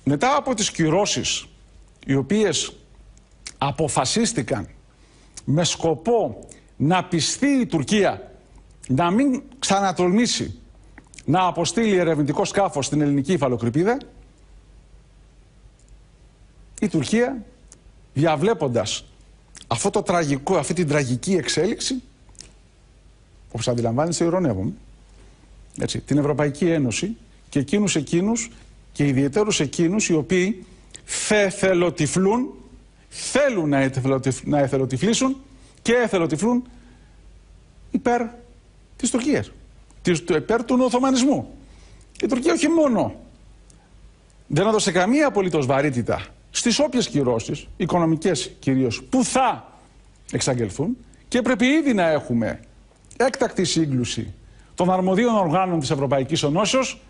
μετά από τις κυρώσεις οι οποίες αποφασίστηκαν με σκοπό να πιστεί η Τουρκία να μην ξανατολμήσει να αποστείλει ερευνητικό σκάφος στην ελληνική υφαλοκρηπίδα, η Τουρκία, διαβλέποντας αυτή την τραγική εξέλιξη, όπως αντιλαμβάνεστε, ειρωνεύομαι, την Ευρωπαϊκή Ένωση και εκείνους και ιδιαιτέρως εκείνους οι οποίοι θέλουν να εθελοτυφλήσουν και εθελοτυφλούν υπέρ της Τουρκίας, υπέρ του Οθωμανισμού. Η Τουρκία όχι μόνο δεν έδωσε καμία απολύτως βαρύτητα στις όποιες κυρώσεις, οικονομικές κυρίως, που θα εξαγγελθούν, και πρέπει ήδη να έχουμε έκτακτη σύγκλουση των αρμοδίων οργάνων της Ευρωπαϊκής Ενώσεως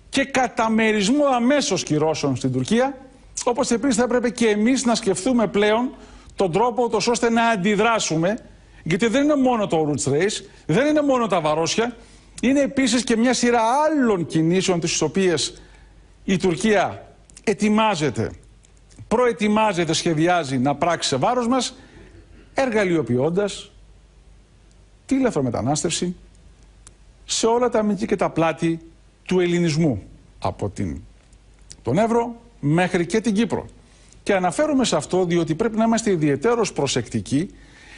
και καταμερισμό αμέσως κυρώσεων στην Τουρκία, όπως επίσης θα έπρεπε και εμείς να σκεφτούμε πλέον τον τρόπο ώστε να αντιδράσουμε, γιατί δεν είναι μόνο το Roots Race, δεν είναι μόνο τα βαρόσια, είναι επίσης και μια σειρά άλλων κινήσεων τις οποίες η Τουρκία προετοιμάζεται, σχεδιάζει να πράξει σε βάρος μας, εργαλειοποιώντας τη λαθρομετανάστευση σε όλα τα μήκη και τα πλάτη του ελληνισμού, από τον Εύρο μέχρι και την Κύπρο. Και αναφέρομαι σε αυτό διότι πρέπει να είμαστε ιδιαιτέρως προσεκτικοί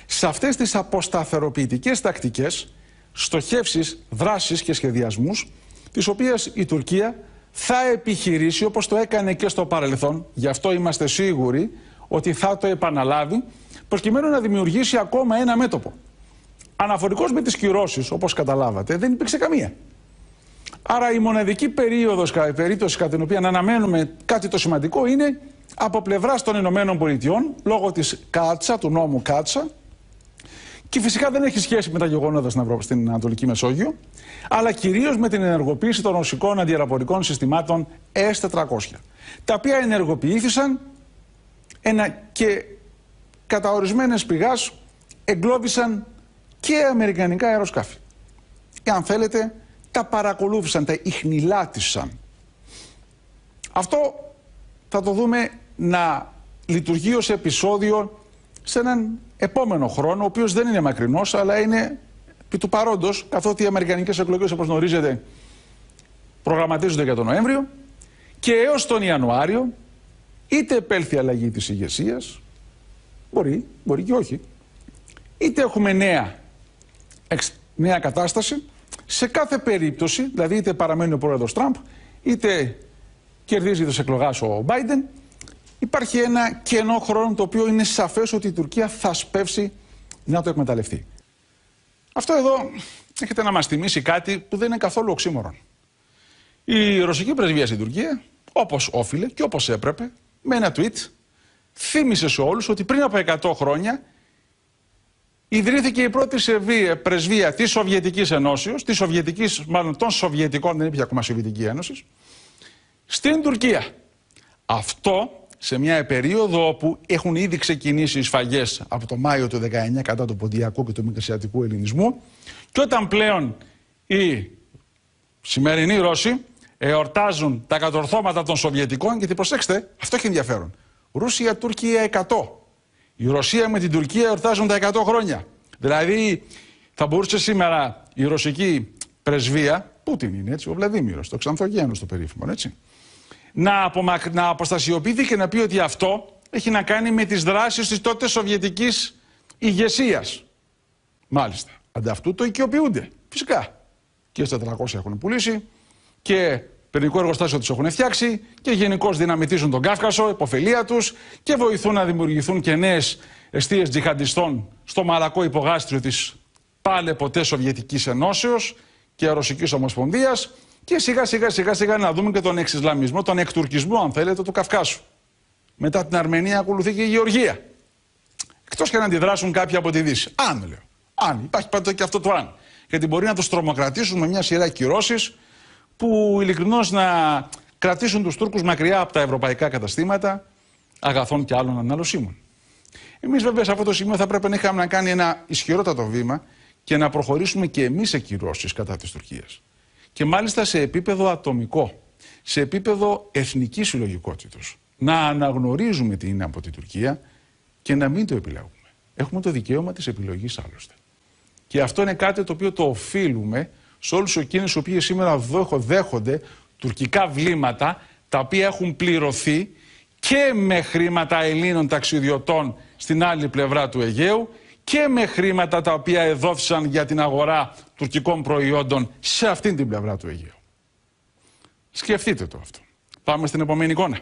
σε αυτές τις αποσταθεροποιητικές τακτικές, στοχεύσεις, δράσεις και σχεδιασμούς, τις οποίες η Τουρκία θα επιχειρήσει, όπως το έκανε και στο παρελθόν, γι' αυτό είμαστε σίγουροι ότι θα το επαναλάβει, προκειμένου να δημιουργήσει ακόμα ένα μέτωπο. Αναφορικώς με τις κυρώσεις, όπως καταλάβατε, δεν υπήρξε καμία. Άρα η μοναδική περίπτωση κατά την οποία αναμένουμε κάτι το σημαντικό είναι από πλευράς των Ηνωμένων Πολιτειών, λόγω της Κάτσα, του νόμου Κάτσα, και φυσικά δεν έχει σχέση με τα γεγονότα στην Ανατολική Μεσόγειο, αλλά κυρίως με την ενεργοποίηση των ρωσικών αντιαεροπορικών συστημάτων S-400, τα οποία ενεργοποιήθησαν και κατά ορισμένες πηγάς εγκλώβησαν και αμερικανικά αεροσκάφη. Αν θέλετε, τα παρακολούθησαν, τα ιχνηλάτησαν. Αυτό θα το δούμε να λειτουργεί ως επεισόδιο σε έναν επόμενο χρόνο, ο οποίος δεν είναι μακρινός, αλλά είναι επί του παρόντος, καθότι οι αμερικανικές εκλογές, όπως γνωρίζετε, προγραμματίζονται για τον Νοέμβριο, και έως τον Ιανουάριο είτε επέλθει αλλαγή της ηγεσίας, μπορεί και όχι, είτε έχουμε νέα κατάσταση. Σε κάθε περίπτωση, δηλαδή είτε παραμένει ο πρόεδρος Τραμπ, είτε κερδίζει τις εκλογές ο Μπάιντεν, υπάρχει ένα κενό χρόνο το οποίο είναι σαφές ότι η Τουρκία θα σπεύσει να το εκμεταλλευτεί. Αυτό εδώ έχετε να μας θυμίσει κάτι που δεν είναι καθόλου οξύμορον. Η ρωσική πρεσβεία στην Τουρκία, όπως όφιλε και όπως έπρεπε, με ένα tweet θύμισε σε όλους ότι πριν από 100 χρόνια ιδρύθηκε η πρώτη πρεσβεία της Σοβιετικής Ενώσεως, των Σοβιετικών, δεν υπήρχε ακόμα Σοβιετική Ένωση, στην Τουρκία. Αυτό σε μια περίοδο όπου έχουν ήδη ξεκινήσει οι σφαγές από το Μάιο του 19 κατά του ποντιακού και του μικρασιατικού ελληνισμού, και όταν πλέον οι σημερινοί Ρώσοι εορτάζουν τα κατορθώματα των Σοβιετικών, γιατί προσέξτε, αυτό έχει ενδιαφέρον. Ρωσία-Τουρκία 100. Η Ρωσία με την Τουρκία εορτάζουν τα 100 χρόνια. Δηλαδή θα μπορούσε σήμερα η ρωσική πρεσβεία, Πούτιν είναι έτσι, ο Βλαδίμηρος, το Ξανθογένος το περίφημο, έτσι, να αποστασιοποιηθεί και να πει ότι αυτό έχει να κάνει με τις δράσεις της τότε σοβιετικής ηγεσίας. Μάλιστα. Ανταυτού το οικειοποιούνται. Φυσικά. Και S-400 έχουν πουλήσει και πυρηνικό εργοστάσιο τους έχουν φτιάξει και γενικώς δυναμητίζουν τον Κάφκασο, υποφελία τους, και βοηθούν να δημιουργηθούν και νέες εστίες τζιχαντιστών στο μαλακό υπογάστριο της πάλε ποτέ Σοβιετικής Ενώσεως και Ρωσικής Ομοσπονδίας, και σιγά σιγά να δούμε και τον εξισλαμισμό, τον εκτουρκισμό αν θέλετε του Καυκάσου. Μετά την Αρμενία ακολουθεί και η Γεωργία. Εκτός και να αντιδράσουν κάποιοι από τη Δύση. Αν υπάρχει πάντοτε και αυτό το αν. Γιατί μπορεί να τους τρομοκρατήσουν με μια σειρά κυρώσεις που ειλικρινώς να κρατήσουν τους Τούρκους μακριά από τα ευρωπαϊκά καταστήματα αγαθών και άλλων αναλωσίμων. Εμείς βέβαια σε αυτό το σημείο θα πρέπει να είχαμε να κάνει ένα ισχυρότατο βήμα και να προχωρήσουμε και εμείς σε κυρώσεις κατά της Τουρκίας. Και μάλιστα σε επίπεδο ατομικό. σε επίπεδο εθνικής συλλογικότητας να αναγνωρίζουμε τι είναι από την Τουρκία και να μην το επιλέγουμε. Έχουμε το δικαίωμα της επιλογής άλλωστε. Και αυτό είναι κάτι το οποίο το οφείλουμε σε όλους εκείνους οι οποίοι σήμερα δέχονται τουρκικά βλήματα τα οποία έχουν πληρωθεί και με χρήματα Ελλήνων ταξιδιωτών στην άλλη πλευρά του Αιγαίου και με χρήματα τα οποία εδόθησαν για την αγορά τουρκικών προϊόντων σε αυτήν την πλευρά του Αιγαίου. Σκεφτείτε το αυτό. Πάμε στην επόμενη εικόνα.